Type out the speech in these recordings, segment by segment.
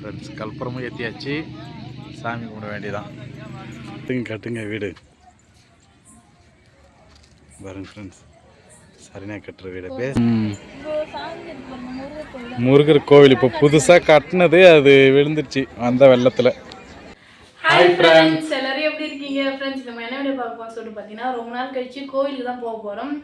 Friends. கற்பூரமும் ஏற்றியாச்சு, சாமி கும்பிட வேண்டியதான். கட்டுங்க வீடு பாருங்க ஃப்ரெண்ட்ஸ். சரினா கட்டுற வீடு முருகர் கோவில் இப்போ புதுசாக கட்டினது, அது விழுந்துருச்சு அந்த வெள்ளத்தில். ஹாய் ஃப்ரெண்ட்ஸ், எல்லாரும் எப்படி இருக்கீங்க? ஃப்ரெண்ட்ஸ், நம்ம என்ன வீடியோ பார்க்க போகிறோம் சொல்லிட்டு பார்த்தீங்கன்னா, ரொம்ப நாள் கழிச்சு கோவிலுக்கு தான் போக போகிறோம்.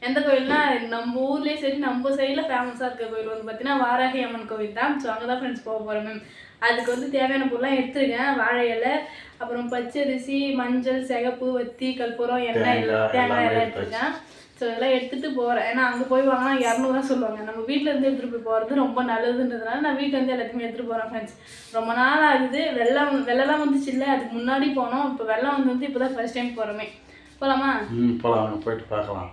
எந்த கோவில்னா நம்ம ஊர்லேயே சரி நம்ம சைடில் ஃபேமஸாக இருக்க கோவில் வந்து பார்த்தீங்கன்னா வாராகி அம்மன் கோவில் தான். ஸோ அங்கே தான் ஃப்ரெண்ட்ஸ் போக போகிறோம். மேம் அதுக்கு வந்து தேவையான பொருள்லாம் எடுத்துருக்கேன். வாழை இலை, அப்புறம் பச்சரிசி, மஞ்சள், சிகப்பு, வத்தி, கற்பூரம், எண்ணெய், தேங்காய் எல்லாம் எடுத்துருக்கேன். ஸோ இதெல்லாம் எடுத்துகிட்டு போகிறேன். ஏன்னா அங்கே போய் வாங்கினா 200 சொல்லுவாங்க. நம்ம வீட்டிலேருந்து எடுத்துகிட்டு போய் போகிறது ரொம்ப நல்லதுன்றதுனால நான் வீட்டிலேருந்து எல்லாத்தையுமே எடுத்துகிட்டு போகிறேன் ஃப்ரெண்ட்ஸ். ரொம்ப நாள் ஆகுது. வெள்ளம் வந்துச்சு இல்லை, அதுக்கு முன்னாடி போனோம். இப்போ வெள்ளம் வந்து இப்போ தான் ஃபர்ஸ்ட் டைம் போகிறோமே. போகலாமா? போகலாம், போயிட்டு பார்க்கலாம்.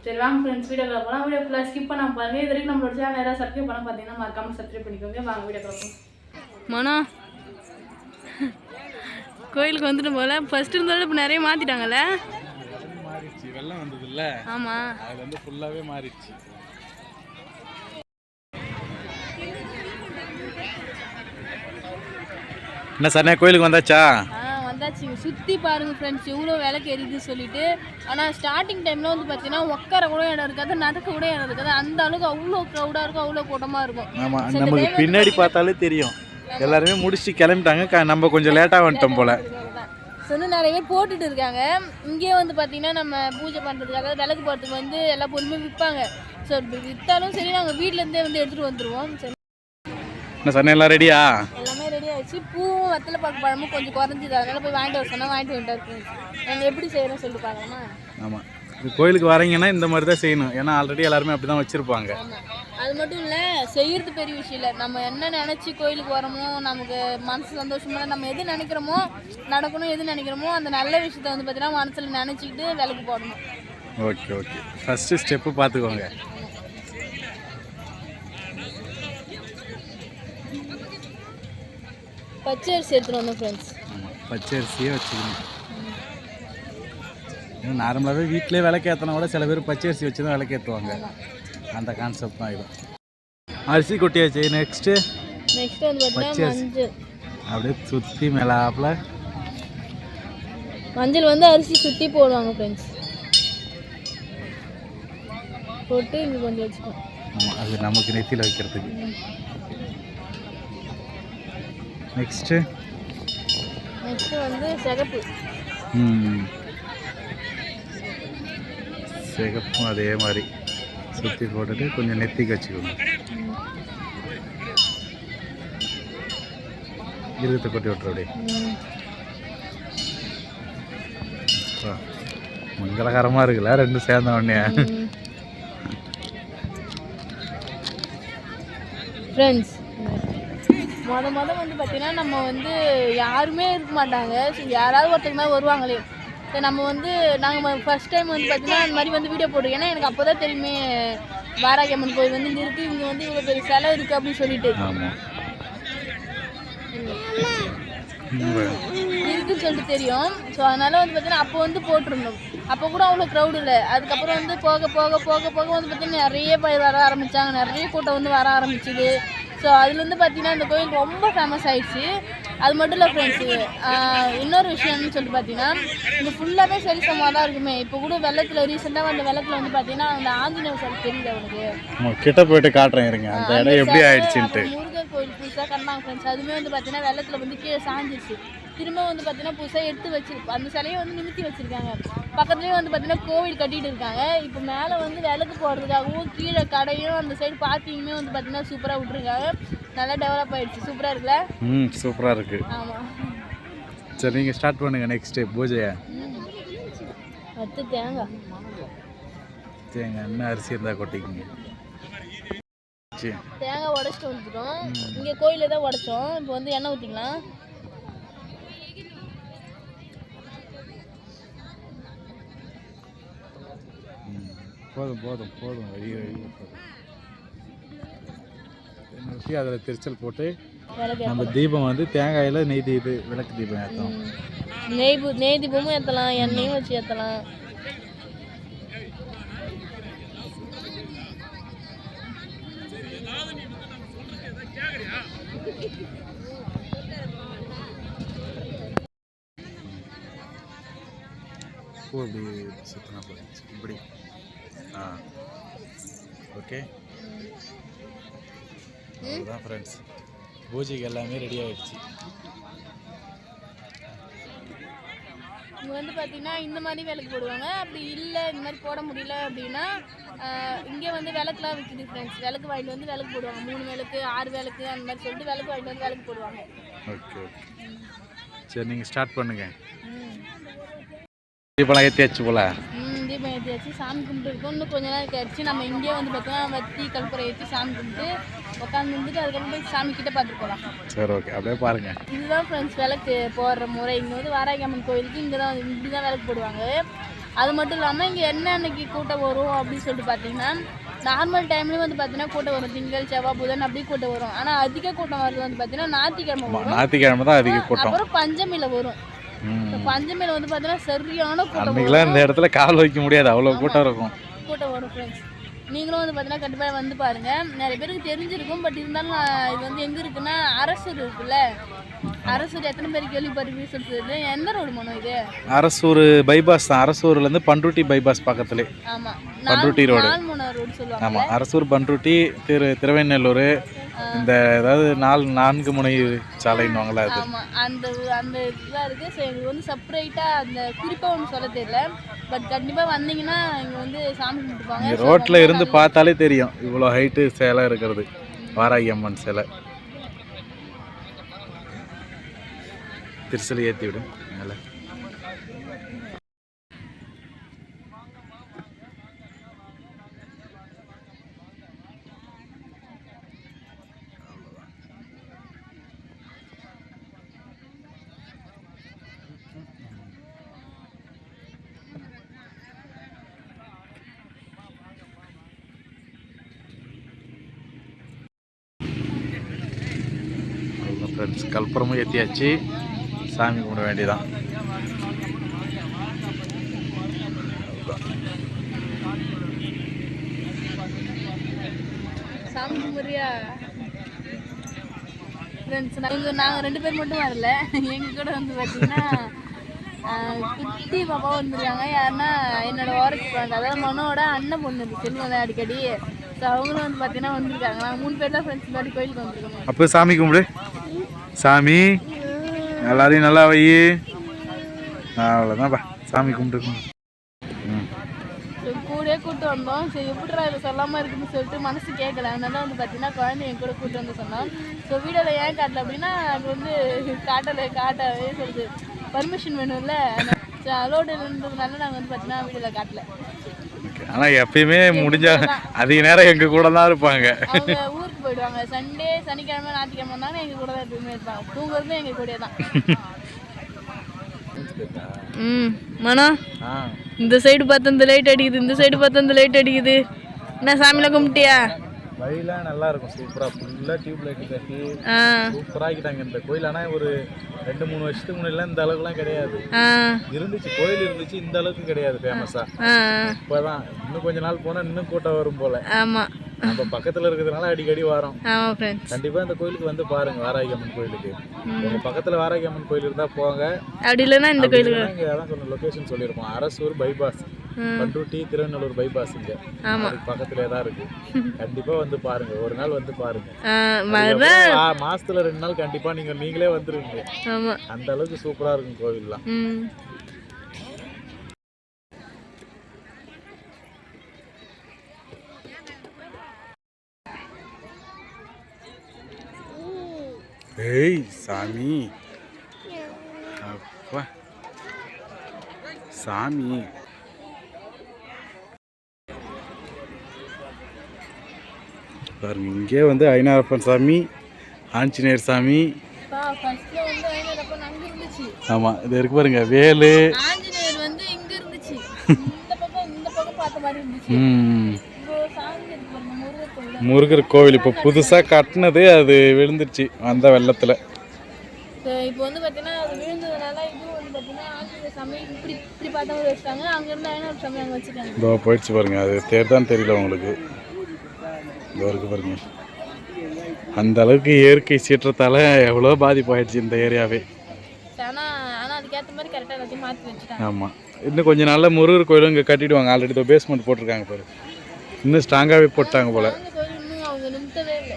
சரி வாங்க ஃப்ரெண்ட்ஸ், வீடியோக்குள்ள போகலாம். வீடியோ ஃபுல்லாக ஸ்கிப் பண்ணாமல் பாருங்க. இது வரைக்கும் நம்மளோட சேனல் யாராவது சப்ஸ்கிரைப் பண்ண பார்த்தீங்கன்னா மறக்காமல் சப்ஸ்கிரைப் பண்ணிக்கோங்க. வாங்க வீடியோ பார்ப்போம். மனோ கோயிலுக்கு வந்துட்டு போல. ஃபர்ஸ்ட் இருந்தோட இப்போ நிறைய மாற்றிட்டாங்கல்ல. வெள்ளம் வந்தது இல்ல, ஆமா, அது வந்து ஃபுல்லாவே மாறிடுச்சு. என்ன சார் கோயிலுக்கு வந்தாச்சா? வந்தாச்சு. சுற்றி பாருங்க ஃப்ரெண்ட்ஸ், எவ்வளோ விளக்கு எரியுது சொல்லிட்டு. ஆனால் ஸ்டார்டிங் டைமில் வந்து பார்த்தீங்கன்னா உட்கார கூட இடம் இருக்காது, நடக்க கூட இடம் இருக்காது. அந்த அளவுக்கு அவ்வளோ க்ரௌடாக இருக்கும், அவ்வளோ கூட்டமாக இருக்கும். ஆமாம், நமக்கு பின்னாடி பார்த்தாலே தெரியும் எல்லாருமே முடிச்சுட்டு கிளம்பிட்டாங்க. நம்ம கொஞ்சம் லேட்டாக வந்துட்டோம் போல. சொன்ன நிறைய பேர் போட்டுட்டு இருக்காங்க. இங்கேயே வந்து பார்த்தீங்கன்னா நம்ம பூஜை பண்ணுறதுக்காக விளக்கு போகிறதுக்கு வந்து எல்லா பொருளுமே விற்பாங்க. ஸோ விற்றாலும் சரி நாங்கள் வீட்டிலேருந்தே வந்து எடுத்துகிட்டு வந்துடுவோம். சரி என்ன சொன்ன, எல்லாம் ரெடியா? எல்லாமே ரெடி ஆகிடுச்சு. பூவும் வெத்தலை பாக்கு பழமும் கொஞ்சம் குறைஞ்சிது, அதனால போய் வாங்கிட்டு வர சொன்னால் வாங்கிட்டு வந்துட்டு நாங்கள் எப்படி செய்யணும்னு சொல்லிட்டு பார்க்கலாமா? ஆமாம், கோயிலுக்கு வரீங்கன்னா இந்த மாதிரி தான் செய்யணும். ஏன்னா ஆல்ரெடி எல்லாருமே அப்படி தான் வச்சுருப்பாங்க. அது மட்டும் இல்லை, செய்கிறது பெரிய விஷயம் இல்லை. நம்ம என்ன நினச்சி கோயிலுக்கு வரமோ, நமக்கு மனசு சந்தோஷமாக நம்ம எது நினைக்கிறோமோ நடக்கணும், எது நினைக்கிறோமோ அந்த நல்ல விஷயத்த வந்து பார்த்தீங்கன்னா மனசில் நினச்சிக்கிட்டு விளக்கு போடணும். ஓகே ஓகே, ஃபஸ்ட்டு ஸ்டெப்பு பார்த்துக்கோங்க. பச்சரிசி எடுத்துகிட்டு வந்தோம் ஃப்ரெண்ட்ஸ். ஆமாம், பச்சரிசியே வச்சுக்கணும். நார்மலாகவே வீட்டிலே விளக்கேற்றினா கூட சில பேர் பச்சரிசி வச்சு தான் விளக்கேற்றுவாங்க. அந்த கான்செப்ட் தான் இது. அரிசி கொட்டியாச்சு. நெக்ஸ்ட்டு வந்து மஞ்சள் அப்படியே சுற்றி மேலாப்பில் மஞ்சள் வந்து அரிசி சுற்றி போடுவாங்க ஃப்ரெண்ட்ஸ். போட்டு இங்கே கொஞ்சம் வச்சுக்கோம். ஆமாம், அது நமக்கு நெத்தியில் வைக்கிறதுக்கு. நெக்ஸ்ட்டு வந்து சிகப்பு. சிகப்பும் அதே மாதிரி சுற்றி போட்டுட்டு கொஞ்சம் நெத்திக்கு வச்சுக்கோங்க. இருகத்தை கொட்டி விட்டுற அப்படியே. மங்களகரமாக இருக்குல்ல ரெண்டும் சேர்ந்த உடனே. ஃப்ரெண்ட்ஸ், மொதல் வந்து பார்த்தீங்கன்னா நம்ம வந்து யாருமே இருக்க மாட்டாங்க. சரி யாராவது ஒருத்தங்க தான் வருவாங்களே. சரி நம்ம வந்து நாங்கள் ஃபஸ்ட் டைம் வந்து பார்த்தீங்கன்னா அந்த மாதிரி வந்து வீடியோ போடுறோம். ஏன்னா எனக்கு அப்போ தான் தெரியுமே வாராகி அம்மன் கோயில் வந்து இங்கே இருக்குது, இங்கே வந்து இவ்வளோ பெரிய சிலை இருக்குது அப்படின்னு சொல்லிட்டு இருக்குன்னு சொல்லிட்டு தெரியும். ஸோ அதனால் வந்து பார்த்தீங்கன்னா அப்போ வந்து போட்டிருந்தோம். அப்போ கூட அவ்வளோ க்ரௌடு இல்லை. அதுக்கப்புறம் வந்து போக போக போக போக வந்து பார்த்தீங்கன்னா நிறைய பேர் வர ஆரம்பித்தாங்க, நிறைய கூட்டம் வந்து வர ஆரம்பிச்சிது. ஸோ அதுலேருந்து பார்த்தீங்கன்னா இந்த கோயில் ரொம்ப ஃபேமஸ் ஆகிடுச்சு. அது மட்டும் இல்லை ஃப்ரெண்ட்ஸு, இன்னொரு விஷயம்னு சொல்லிட்டு பார்த்தீங்கன்னா இங்கே ஃபுல்லாகவே சரிசமமாக தான் இருக்குமே. இப்போ கூட வெள்ளத்தில் ரீசெண்டாக வந்த வெள்ளத்தில் வந்து பார்த்தீங்கன்னா அந்த ஆஞ்சநேயர் சார் தெரியல அவனுக்கு, கிட்ட போயிட்டு காட்டுறேன் இருங்க அந்த இடம் எப்படி ஆயிடுச்சுன்ட்டு. முருகர் கோயில் புதுசாக கட்டினாங்க ஃப்ரெண்ட்ஸ். அதுவுமே வந்து பார்த்தீங்கன்னா வெள்ளத்தில் வந்து கீழே சாஞ்சிருச்சு. திரும்ப வந்து பார்த்தீங்கன்னா புதுசாக எடுத்து வச்சிருப்போம். அந்த சிலையை வந்து நிமித்தி வச்சுருக்காங்க. பக்கத்துலேயே வந்து பார்த்தீங்கன்னா கோவில் கட்டிகிட்டு இருக்காங்க. இப்போ மேலே வந்து விளக்கு போடுறதுக்காகவும் கீழே கடையும் அந்த சைடு பார்க்கிங்குமே வந்து பார்த்தீங்கன்னா சூப்பராக விட்ருக்காங்க. நல்லா டெவலப் ஆகிடுச்சு. சூப்பராக இருக்குல்ல? சூப்பராக இருக்குது. ஆமாம், சரி நீங்கள் ஸ்டார்ட் பண்ணுங்கள் நெக்ஸ்ட்டு பூஜையை. அடுத்து தேங்காய் என்ன அரிசி இருந்தால் கொட்டிக்கிங்க. தேங்காய் உடச்சிட்டு வந்துட்டோம். இங்கே கோயிலில் தான் உடச்சோம். இப்போ வந்து எண்ணெய் ஊற்றிக்கலாம். போதும் போதும் போதும், வழிய போதும். ஊற்றி அதில் திருச்சல் போட்டு நம்ம தீபம் வந்து தேங்காயில் நெய் விளக்கு தீபம் ஏற்றோம். நெய் தீபமும் ஏற்றலாம், எண்ணெயும் வச்சு ஏற்றலாம். பூ இப்படி சுற்றினா போயிடுச்சு இப்படி. ஆ ஓகே, அவ்வளோதான் ஃப்ரெண்ட்ஸ். பூஜைக்கு எல்லாமே ரெடி ஆகிடுச்சு. இங்கே வந்து பார்த்தீங்கன்னா இந்த மாதிரி விளக்கு போடுவாங்க. அப்படி இல்லை இந்த மாதிரி போட முடியல அப்படின்னா இங்கே வந்து விளக்குலாம் விற்கிது ஃப்ரெண்ட்ஸ். விளக்கு வாங்கிட்டு வந்து விளக்கு போடுவாங்க. 3 விளக்கு 6 விளக்கு அந்த மாதிரி சொல்லிட்டு விளக்கு வாங்கிட்டு வந்து விளக்கு போடுவாங்க. ஓகே ஓகே, சரி நீங்கள் ஸ்டார்ட் பண்ணுங்க. தீபம்லாம் ஏற்றியாச்சு போல. தீபம் ஏற்றியாச்சு, சாமி கும்பிட்டு இருக்கோம். இன்னும் கொஞ்ச நேரம் கழிச்சு நம்ம இங்கேயே வந்து பார்த்தோம்னா வத்தி கற்பூரம் ஏற்றி சாமி கும்பிட்டு உட்காந்து இருந்துட்டு அதுக்கப்புறம் போய் சாமி கிட்ட பார்த்துட்டு போகலாம். சரி ஓகே, அப்படியே பாருங்கள். இதுதான் ஃப்ரெண்ட்ஸ் விளக்கு போடுற முறை. இங்கே வந்து வாராகி அம்மன் கோயிலுக்கு இங்கே தான் இப்படி தான் விளக்கு போடுவாங்க. அது மட்டும் இல்லாமல் இங்கே என்ன அன்னைக்கு கூட்டம் வரும் அப்படின்னு சொல்லிட்டு பார்த்தீங்கன்னா, நார்மல் டைம்லேயும் வந்து பார்த்தீங்கன்னா கூட்டம் வரும். திங்கள் செவ்வாய் புதன் அப்படி கூட்டம் வரும். ஆனால் அதிக கூட்டம் வருது வந்து பார்த்தீங்கன்னா ஞாயிற்றுக்கிழமை வரும். ஞாயிற்றுக்கிழமை தான் அதிக கூட்டம். அப்புறம் பஞ்சமியில் வரும். பஞ்சமியில் வந்து பார்த்தீங்கன்னா சரியான கூட்டம். இந்த இடத்துல கால் வைக்க முடியாது, அவ்வளோ கூட்டம் இருக்கும். கூட்டம் வரும் ஃப்ரெண்ட்ஸ். நீங்களும் வந்து பார்த்தீங்கன்னா கண்டிப்பாக வந்து பாருங்கள். நிறைய பேருக்கு தெரிஞ்சிருக்கும். பட் இருந்தாலும் இது வந்து எங்கே இருக்குன்னா அரசூர் இருக்குல்ல. அரசூர் எத்தனை பேர் கேள்விப்பட்டு சொல்லிட்டு எந்த ரோடு மனோ இது? அரசூர் பைபாஸ் தான். அரசூர்லேருந்து பண்ருட்டி பைபாஸ் பக்கத்துலேயே. ஆமாம், பண்ருட்டி ரோடு. ரோடு சொல்லுவாங்க. ஆமாம், அரசூர் பண்ருட்டி திருவெண்ணூர் இந்த ஏதாவது 4 முனை சாலைன்னுவாங்களா அது. ஆமாம், அந்த இதுதான் இருக்குது. ஸோ எங்களுக்கு வந்து செப்பரேட்டாக அந்த குறிப்பாக ஒன்று சொல்ல தெரியல. பட் கண்டிப்பாக வந்தீங்கன்னா இங்கே வந்து சாமி கும்பிட்டுப்பாங்க. ரோட்டில் இருந்து பார்த்தாலே தெரியும் இவ்வளோ ஹைட்டு சிலை இருக்கிறது. வாராகி அம்மன் சிலை. திருச்சலை ஏற்றி விடும் மேலே. ஃப்ரெண்ட்ஸ், கற்பூரமும் ஏற்றியாச்சு. சாமி கும்பிட வேண்டியதான். சாமி கும்பிட்றியா ஃப்ரெண்ட்ஸ்? நாங்கள் 2 பேர் மட்டும் வரல. எங்கள் கூட வந்து பார்த்தீங்கன்னா குட்டி பாப்பா வந்துருக்காங்க. யாருன்னா என்னோட ஓரத்து ஃப்ரெண்ட், அதாவது மனோட அண்ணன் பொண்ணு செல்வம் அடிக்கடி. ஸோ அவங்களும் வந்து பார்த்தீங்கன்னா வந்திருக்காங்க. நாங்கள் 3 பேர் தான் ஃப்ரெண்ட்ஸ் இந்த மாதிரி கோயிலுக்கு வந்துருக்கோம். அப்போ சாமி கும்பிடு. சாமி எல்லாரையும் நல்லா வை. அவ்வளோதான்ப்பா, சாமி கும்பிட்டு கூடயே கூப்பிட்டு வந்தோம். சரி எப்படிடா இதை சொல்லாமல் இருக்குன்னு சொல்லிட்டு மனசு கேட்கல. அதனால வந்து பார்த்தீங்கன்னா குழந்தை என் கூட கூப்பிட்டு வந்து சொன்னோம். ஸோ வீடியோவில் ஏன் காட்டல அப்படின்னா அது வந்து காட்டவே சொல்லுது, பர்மிஷன் வேணும்ல. அலோடு இருந்ததுனால நாங்கள் வந்து பார்த்தீங்கன்னா வீடியோவில் காட்டல. ஆனால் எப்பயுமே முடிஞ்சா அதிக நேரம் எங்கள் கூட தான் இருப்பாங்க. அவங்க ஊருக்கு போயிடுவாங்க. சண்டே சனிக்கிழமை ஞாயிற்றுக்கிழமை வந்தாங்கன்னா எங்கள் கூட தான் எப்பயுமே இருப்பாங்க. தூங்குறதும் எங்கள் கூட தான். மனோ இந்த சைடு பார்த்து இந்த லைட் அடிக்குது, இந்த சைடு பார்த்து இந்த லைட் அடிக்குது. என்ன சாமியில் கும்பிட்டியா? வழியெல்லாம் நல்லா இருக்கும். சூப்பராக ஃபுல்லாக டியூப் லைட் கட்டி சூப்பராக ஆக்கிட்டாங்க இந்த கோயில். ஆனால் ஒரு 2-3 வருஷத்துக்கு முன்னாடிலாம் இந்த அளவுக்குலாம் கிடையாது. இருந்துச்சு, கோயில் இருந்துச்சு, இந்த அளவுக்கு கிடையாது ஃபேமஸாக. இப்போதான் இன்னும் கொஞ்ச நாள் போனால் இன்னும் கூட்டம் வரும் போல. ஆமாம், நம்ம பக்கத்தில் இருக்கிறதுனால அடிக்கடி வரோம். ஆமாம் ஃப்ரெண்ட்ஸ். கண்டிப்பாக இந்த கோயிலுக்கு வந்து பாருங்க, வாராகி அம்மன் கோயிலுக்கு. உங்கள் பக்கத்தில் வாராகி அம்மன் கோயில் இருந்தால் போங்க. அப்படி இல்லைன்னா இந்த கோயிலுக்கு இங்கே அதான் சொன்ன லொக்கேஷன் சொல்லியிருப்போம். அரசூர் பைபாஸ், பண்ருட்டி திருவெண்ணூர் பைபாஸ் இங்கே பக்கத்துலேயே தான் இருக்கு. கண்டிப்பாக வந்து பாருங்க, ஒரு நாள் வந்து பாருங்க. மாசத்துல 2 நாள் கண்டிப்பாக நீங்களே வந்துருவீங்க. அந்த அளவுக்கு சூப்பராக இருக்கும் கோவில்லாம். ஏய் சாமி, அப்பா சாமி. பாருங்க, இங்கே வந்து ஐநாரப்பன் சாமி, ஆஞ்சநேயர் சாமி. ஆமாம், இது இருக்கு பாருங்க, வேலு. ஆஞ்சநேயர் வந்து இங்க இருந்துச்சு, இந்த பக்கம் பார்த்த மாதிரி இருந்துச்சு. முருகர் கோவில் இப்போ புதுசாக கட்டினது, அது விழுந்துருச்சு அந்த வெள்ளத்தில். இப்போ வந்து பார்த்தீங்கன்னா அது விழுந்ததுனால இதுவும் வந்து பார்த்தீங்கன்னா ஆஞ்சநேயர் சாமி இப்படி பார்த்த மாதிரி வச்சுட்டாங்க. அங்கேருந்து ஐநாறு சாமி அங்கே வச்சுட்டாங்க. இதோ போயிடுச்சு பாருங்க, அது தேர்தான் தெரியல உங்களுக்கு. இதோ இருக்கு பாருங்க. அந்த அளவுக்கு இயற்கை சீற்றத்தால் எவ்வளோ பாதிப்பாயிடுச்சு இந்த ஏரியாவே. ஆனால் அதுக்கேற்ற மாதிரி கரெக்டாக எல்லாத்தையும் மாற்றி வச்சுட்டாங்க. ஆமாம், இன்னும் கொஞ்சம் நாள்ல முருகர் கோயிலும் இங்கே கட்டிடுவாங்க. ஆல்ரெடி பேஸ்மெண்ட் போட்டிருக்காங்க பாரு. இன்னும் ஸ்ட்ராங்காகவே போட்டாங்க போல. இன்னும் அவங்க நிமித்தவே இல்லை.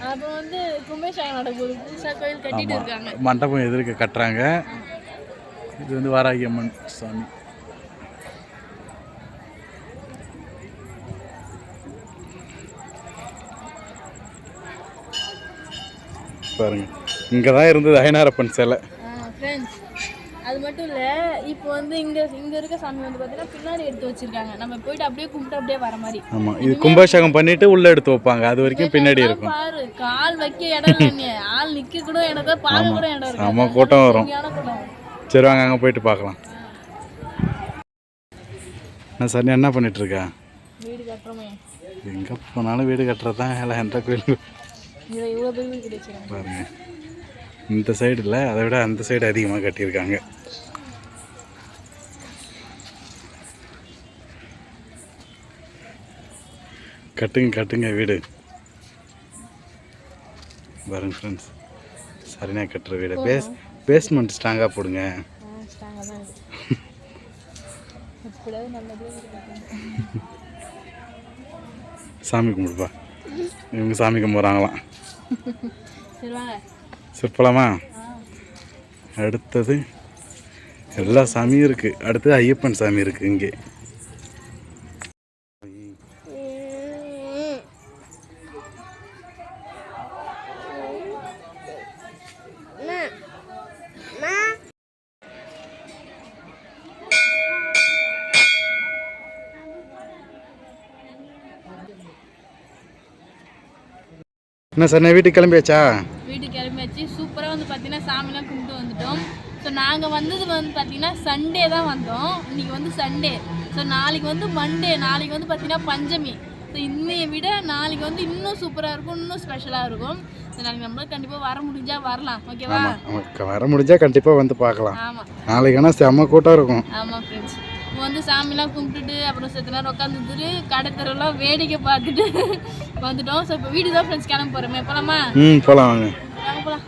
அப்புறம் வந்து கும்பேஷாயம் நடக்குது, புதுசாக கோயில் கட்டிட்டு இருக்காங்க. மண்டபம் எதிர்க்க கட்டுறாங்க. இது வந்து வாராகி அம்மன் சாமி. பாருங்க, இங்கே தான் இருந்தது ஐனாரப்பன் சிலை. ஃப்ரெண்ட்ஸ், அது மட்டும் இல்லை, இப்போ வந்து இங்கே இருக்க சாமி வந்து பார்த்தீங்கன்னா பின்னாடி எடுத்து வச்சிருக்காங்க. நம்ம போயிட்டு அப்படியே கும்பிட்டு அப்படியே வர மாதிரி. ஆமாம், இது கும்பாபிஷேகம் பண்ணிட்டு உள்ள எடுத்து வைப்பாங்க. அது வரைக்கும் பின்னாடி இருக்கும். பாரு, கால் வைக்க இடம் இல்லை, ஆள் நிற்க கூட இடம் தான், பார்க்க கூட இடம் இருக்கு. ஆமாம், கூட்டம் வரும். சரி வாங்க அங்கே போயிட்டு பார்க்கலாம். நான் சரி என்ன பண்ணிட்டு இருக்கா? வீடு கட்டுறோமே. எங்கே போனாலும் வீடு கட்டுறது தான் வேலை. எந்த கோயில் இவ்வளோ பெரிய வீடு கிடைச்சிருக்காங்க பாருங்க. இந்த சைடு இல்லை, அதை விட அந்த சைடு அதிகமாக கட்டியிருக்காங்க. கட்டுங்க வீடு பாருங்க ஃப்ரெண்ட்ஸ். சரினா கட்டுற வீடு. பேஸ்மெண்ட் ஸ்ட்ராங்காக போடுங்க. சாமி கும்பிடுப்பா. இவங்க சாமி கும்பிட்றாங்களாம். சிற்பலாமா? அடுத்தது எல்லா சாமியும் இருக்குது. அடுத்தது ஐயப்பன் சாமி இருக்குது இங்கே. என்ன சார், வீட்டுக்கு கிளம்பியாச்சா? வீட்டுக்கு கிளம்பியாச்சு. சூப்பராக வந்து பார்த்தீங்கன்னா சாமிலாம் கும்பிட்டு வந்துட்டோம். ஸோ நாங்கள் வந்தது வந்து பார்த்தீங்கன்னா சண்டே தான் வந்தோம். இன்றைக்கி வந்து சண்டே. ஸோ நாளைக்கு வந்து மண்டே. நாளைக்கு வந்து பார்த்தீங்கன்னா பஞ்சமி. ஸோ இன்னையை விட நாளைக்கு வந்து இன்னும் சூப்பராக இருக்கும், இன்னும் ஸ்பெஷலாக இருக்கும். ஸோ நாளைக்கு நம்மளால் கண்டிப்பாக வர முடிஞ்சால் வரலாம். ஓகேவா? வர முடிஞ்சால் கண்டிப்பாக வந்து பார்க்கலாம். ஆமாம், நாளைக்கு ஆனால் செம்ம கூட்டம் இருக்கும். ஆமாம் ஃப்ரெண்ட்ஸ். இப்போ வந்து சாமிலாம் கும்பிட்டுட்டு அப்புறம் செத்த நேரம் உட்காந்துட்டு கடைத்தரெல்லாம் வேடிக்கை பார்த்துட்டு வந்துட்டோம். ஸோ இப்போ வீடு தான் ஃப்ரெண்ட்ஸ் கிளம்ப போகிறோமே. போகலாமா? போகலாம் வாங்க. போகலாம்.